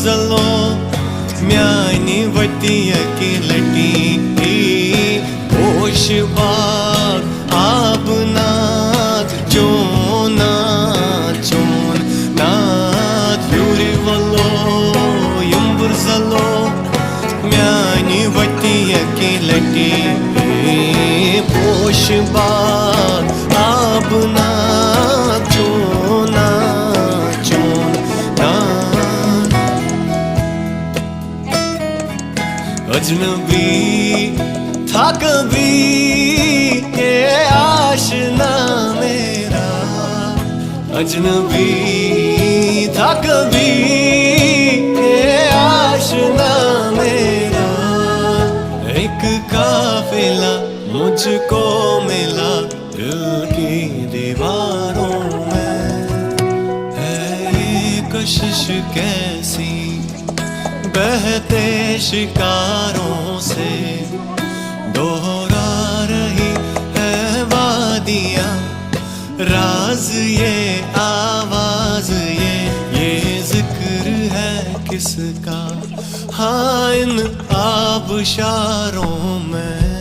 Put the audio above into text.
zalo miani vatiya ki lati hosh baag abna chona chon naat yuri valo yumbur zalo miani vatiya ki lati hosh baag abna chona chon अजनबी था कभी ये आशना मेरा अजनबी था कभी ये आशना मेरा एक काफिला मुझको मिला दिल की दीवारों में है ये कशिश कैसी बहते शिकारों से दोहरा रही है वादियाँ राज ये आवाज ये जिक्र है किसका हाँ इन आबशारों में